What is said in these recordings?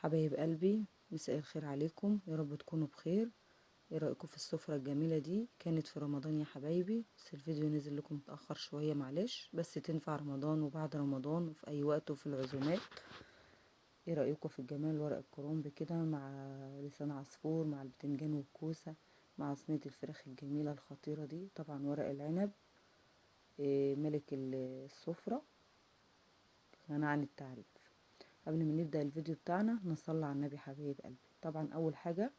حبايب قلبي، مساء الخير عليكم، يا رب تكونوا بخير. ايه رأيكم في السفرة الجميلة دي؟ كانت في رمضان يا حبايبي، بس الفيديو نزل لكم متأخر شوية، معلش، بس تنفع رمضان وبعد رمضان وفي اي وقت وفي العزومات. ايه رأيكم في الجمال؟ ورق الكرنب كده مع لسان عصفور مع البتنجان والكوسة مع صينية الفراخ الجميلة الخطيرة دي، طبعا ورق العنب. ملك السفرة، غني عن التعريف. قبل ما نبدأ الفيديو بتاعنا نصلي على النبي حبايب قلبي. طبعا اول حاجة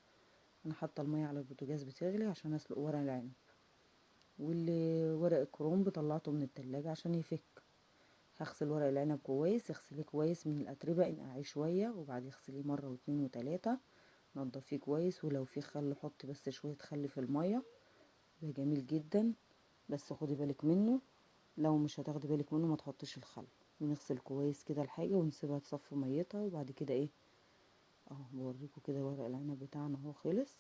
انا حاطه الميه على البوتاجاز بتغلي عشان اسلق ورق العنب، والورق الكرنب طلعته من التلاجة عشان يفك. هغسل ورق العنب كويس، اغسليه كويس من الاتربه، انقعيه شويه وبعد اغسليه مره واتنين وتلاته، نضفيه كويس، ولو في خل حطي بس شويه خل في الميه، ده جميل جدا. بس خدي بالك منه، لو مش هتاخدي بالك منه ما تحطيش الخل. بنغسل كويس كده الحاجه ونسيبها تصفي ميتها، وبعد كده ايه، اهو بوريكم كده ورق العنب بتاعنا اهو خلص.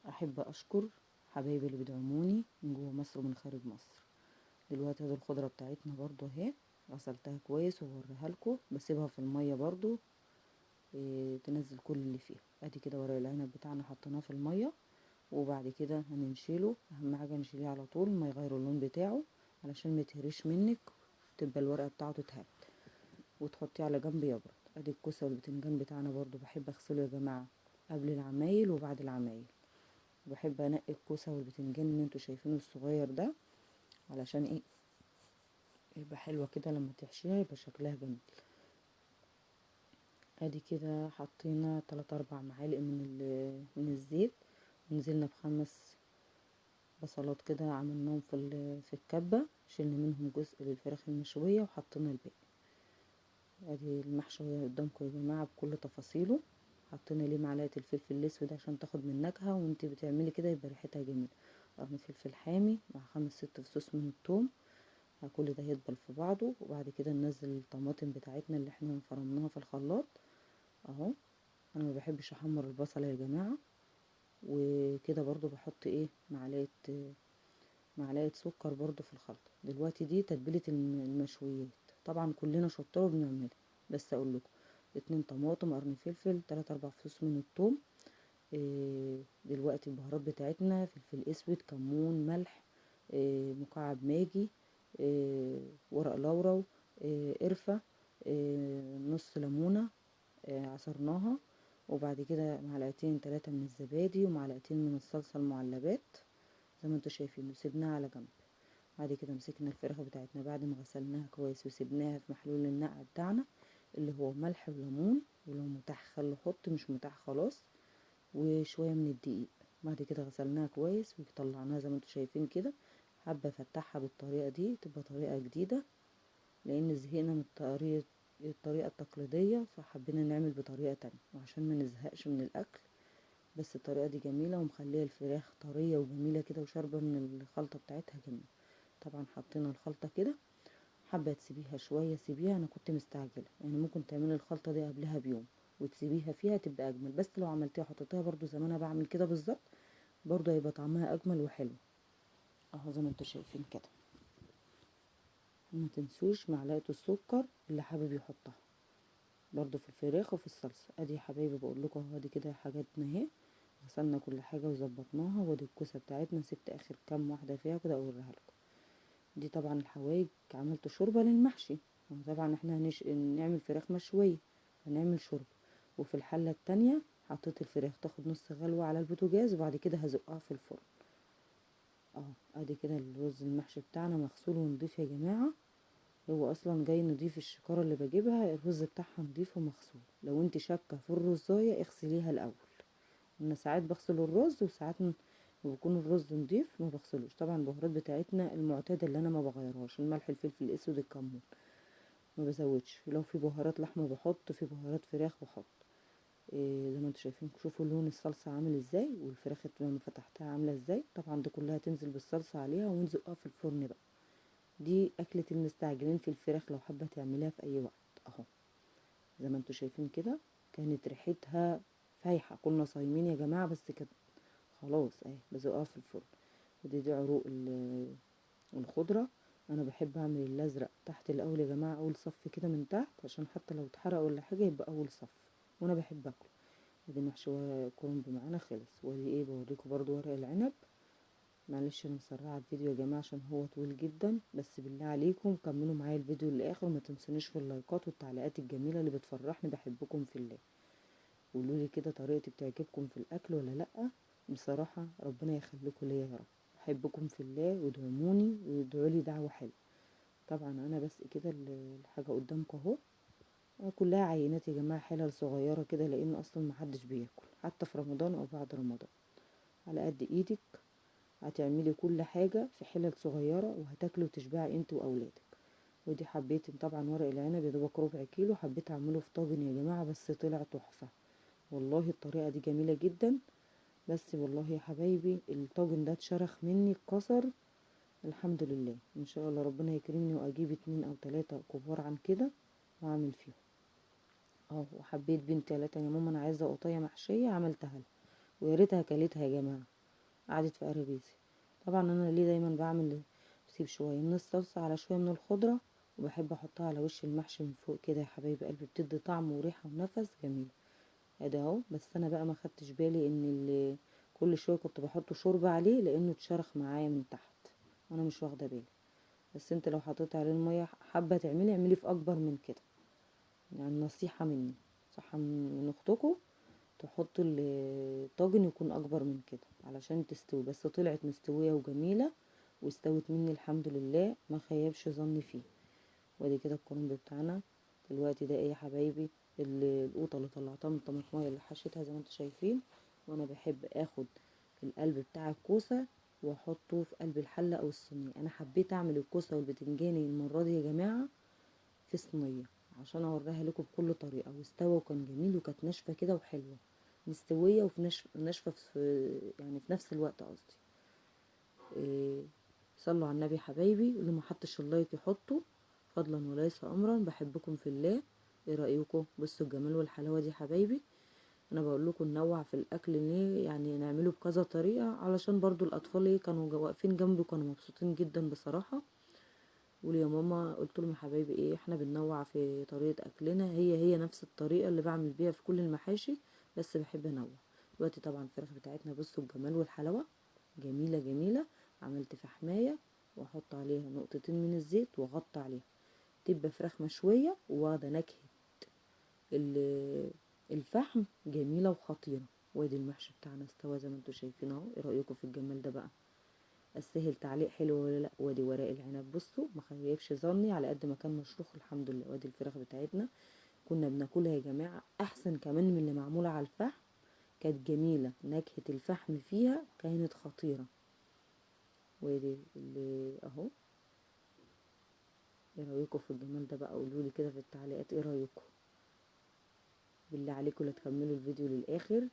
احب اشكر حبايبي اللي بيدعموني من جوه مصر ومن خارج مصر. دلوقتي هذه الخضره بتاعتنا برضو اهي، غسلتها كويس ووريها لكم، بسيبها في الميه برضو تنزل كل اللي فيها. ادي كده ورق العنب بتاعنا حطيناه في الميه، وبعد كده هننشيله. اهم حاجه نشيليه على طول ما يغير اللون بتاعه علشان ما يتهريش منك، تبقى الورقه بتاعته اتهرت، وتحطيه على جنب يبرد. ادي الكوسه والبتنجان بتاعنا برضو بحب اغسله يا جماعه قبل العمايل وبعد العمايل. بحب انقي الكوسه والبتنجان اللي انتوا شايفينه الصغير ده، علشان ايه، يبقى حلوه كده لما تحشيها يبقى شكلها جميل. ادي كده حطينا 3 4 معالق من الزيت، ونزلنا ب5 بصلات كده عملناهم في الكبه، شلنا منهم جزء للفراخ المشويه وحطينا الباقي. ادي المحشي قدامكم يا جماعه بكل تفاصيله. حطينا ليه معلقه الفلفل الاسود عشان تاخد من نكهه، وانتي بتعملي كده يبقى ريحتها جميله. قرن فلفل حامي مع 5 6 فصوص من الثوم. كل ده يدبل في بعضه، وبعد كده ننزل الطماطم بتاعتنا اللي احنا فرمناها في الخلاط اهو. انا ما بحبش احمر البصله يا جماعه. وكده برضو بحط ايه، معلقه سكر برضو في الخلطه. دلوقتي دي تتبيله المشويات، طبعا كلنا شطار وبنعملها، بس اقول لكم 2 طماطم، قرن فلفل، 3 4 فصوص من الثوم. دلوقتي البهارات بتاعتنا فلفل اسود، كمون، ملح، مكعب ماجي، ورق لورا، قرفة، نص ليمونة عصرناها، وبعد كده معلقتين 3 من الزبادي ومعلقتين من الصلصة المعلبات زي ما انتوا شايفين، وسيبناها على جنب. بعد كده مسكنا الفراخ بتاعتنا بعد ما غسلناها كويس وسيبناها في محلول النقع بتاعنا اللي هو ملح وليمون، ولو متاح خل حط، مش متاح خلاص، وشوية من الدقيق. بعد كده غسلناها كويس وطلعناها زي ما انتوا شايفين كده. حابة افتحها بالطريقة دي تبقى طريقة جديدة، لان زهقنا من الطريقة التقليدية، فحبينا نعمل بطريقة تانية وعشان ما نزهقش من الاكل. بس الطريقة دي جميلة ومخلية الفراخ طرية وجميلة كده وشاربة من الخلطة بتاعتها جميلة. طبعا حطينا الخلطة كده، حابة تسيبيها شوية سيبيها، انا كنت مستعجلة يعني ممكن تعملي الخلطة دي قبلها بيوم وتسيبيها فيها تبقى اجمل، بس لو عملتيها حطيتيها برضو زي ما انا بعمل كده بالظبط برضو هيبقى طعمها اجمل وحلو اهو زي ما انتوا شايفين كده. ما تنسوش معلقة السكر اللي حابب يحطها برضو في الفراخ وفي الصلصة. ادي يا حبايبي بقول لكم اهو، ادي كده حاجاتنا اهي، غسلنا كل حاجة وظبطناها، وادي الكوسة بتاعتنا سبت اخر كام واحدة فيها كده اوريها لكم. دي طبعا الحوايج، عملت شوربة للمحشي، طبعا احنا نعمل فراخ مشوية فنعمل شوربة. وفي الحلة التانية حطيت الفراخ تاخد نص غلوة على البوتاجاز، وبعد كده هزقها في الفرن اهو. ادي كده الرز المحشي بتاعنا مغسول ونضيف يا جماعة، هو اصلا جاي نضيف، الشكارة اللي بجيبها الرز بتاعها نضيف ومغسول. لو انت شاكة في الرزاية اغسليها الاول. انا ساعات بغسل الرز وساعات بيكون الرز نضيف ما بغسلوش. طبعا البهارات بتاعتنا المعتاده اللي انا ما بغيرهاش، الملح الفلفل الاسود الكمون، ما بزودش. لو في بهارات لحمه بحط، في بهارات فراخ بحط. زي ما انتوا شايفين، شوفوا لون الصلصه عامل ازاي، والفراخ لما فتحتها عامله ازاي. طبعا دي كلها تنزل بالصلصه عليها ونزقها في الفرن بقى. دي اكله المستعجلين في الفراخ لو حابه تعمليها في اي وقت اهو. زي ما انتوا شايفين كده كانت ريحتها فايحه، كنا صايمين يا جماعه، بس كانت خلاص اهي بزقها في الفرن. ودي عروق الخضرة. انا بحب اعمل الازرق تحت الاول يا جماعة، اول صف كده من تحت عشان حتى لو اتحرق ولا حاجة يبقى اول صف. وانا بحب اكله. ادي محشي كرنب معانا خلص. ودي ايه بوريكم برضو ورق العنب. معلش انا مسرعه الفيديو يا جماعه عشان هو طويل جدا، بس بالله عليكم كملوا معايا الفيديو للاخر وما تنسونيش في اللايكات والتعليقات الجميله اللي بتفرحني. بحبكم في الله. قولوا لي كده طريقتي بتعجبكم في الاكل ولا لا؟ بصراحه ربنا يخليكم ليا يا رب. بحبكم في الله وادعموني وادعوا لي دعوه حلوه. طبعا انا بس كده الحاجه قدامكم اهو. كلها عينات يا جماعه، حلل صغيره كده، لان اصلا محدش بياكل حتى في رمضان او بعد رمضان. على قد ايدك هتعملي كل حاجه في حلل صغيره وهتاكلي وتشبعي انت واولادك. ودي حبيت طبعا ورق العنب يا دوبك ربع كيلو، حبيت اعمله في طاجن يا جماعه بس طلع تحفه. والله الطريقه دي جميله جدا. بس والله يا حبايبي الطاجن ده اتشرخ مني اتكسر. الحمد لله. ان شاء الله ربنا يكرمني واجيب 2 أو 3 كبار عن كده واعمل فيهم. وحبيت بنتي قالت يا ماما انا عايزه قطايه محشيه، عملتها لها ويا ريتها كلتها يا جماعه. قعدت في قرابيسي. طبعا انا ليه دايما بعمل بسيب شويه من الصلصه على شويه من الخضره، وبحب احطها على وش المحشي من فوق كده يا حبايب قلبي، بتدي طعم وريحه ونفس جميل. ادي اهو. بس انا بقى ما خدتش بالي ان كل شويه كنت بحط شوربه عليه لانه اتشرخ معايا من تحت وانا مش واخده بالي. بس انت لو حطيت عليه الميه حابه تعملي اعملي في اكبر من كده، يعني نصيحه مني، صح من اختكم، تحطوا الطاجن يكون اكبر من كده علشان تستوي. بس طلعت مستويه وجميله واستوت مني الحمد لله، ما خيبش ظني فيه. وادي كده الكرنب بتاعنا دلوقتي. ده ايه يا حبايبي؟ القوطه اللي طلعتها من الطماطمايه اللي حشيتها زي ما انتم شايفين. وانا بحب اخد القلب بتاع الكوسه واحطه في قلب الحله او الصينيه. انا حبيت اعمل الكوسه والبتنجاني المره دي يا جماعه في صينيه عشان اوريها لكم بكل طريقه، واستوى وكان جميل وكانت ناشفه كده وحلوه، مستويه وفي ناشفه في يعني في نفس الوقت قصدي. إيه، صلوا على النبي يا حبايبي، واللي ما حطش اللايك يحطه فضلا وليس امرا. بحبكم في الله. ايه رايكم؟ بصوا الجمال والحلاوه دي حبايبي. انا بقول لكم ننوع في الاكل ليه، يعني نعمله بكذا طريقه علشان برضو الاطفال ايه كانوا واقفين جنبي وكانوا مبسوطين جدا بصراحه. قولي يا ماما، قلت لهم يا حبايبي ايه، احنا بننوع في طريقه اكلنا، هي نفس الطريقه اللي بعمل بيها في كل المحاشي، بس بحب انوع. دلوقتي طبعا الفراخ بتاعتنا بصوا الجمال والحلاوه، جميله جميله. عملت فحمايه واحط عليها نقطتين من الزيت واغطي عليها، تبقى فراخ مشويه واخده نكهه الفحم، جميله وخطيره. وادي المحشي بتاعنا استوى زي ما انتم شايفين اهو. ايه رايكم في الجمال ده بقى؟ استاهل تعليق حلو ولا لا؟ وادي ورق العنب بصوا ما خيبش ظني على قد ما كان مشروخ الحمد لله. وادي الفراخ بتاعتنا كنا بناكلها يا جماعه احسن كمان من اللي معموله على الفحم، كانت جميله، نكهه الفحم فيها كانت خطيره. وادي اللي اهو. ايه رايكم في الجمال ده بقى؟ قولولي كده في التعليقات ايه رايكم. بالله عليكم لا تكملوا الفيديو للاخر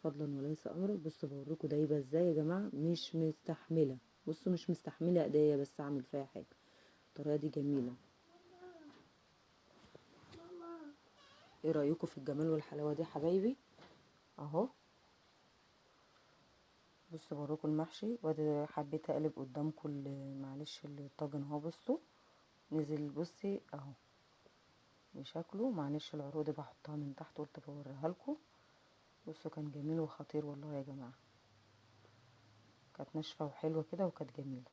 فضلا وليس امرا. بصوا بوريكم دايبه ازاي يا جماعه، مش مستحمله. بصوا مش مستحمله ايديا بس اعمل فيها حاجه. الطريقه دي جميله. ايه رايكم في الجمال والحلاوه دي حبايبي؟ اهو. بصوا بوريكم المحشي. وادي حبيت اقلب قدامكم معلش الطاجن اهو. بصوا نزل بصي اهو بشكله. معلش العروض بحطها من تحت قلت بوريها لكم. بصوا كان جميل وخطير والله يا جماعه، كانت ناشفه وحلوه كده وكانت جميله.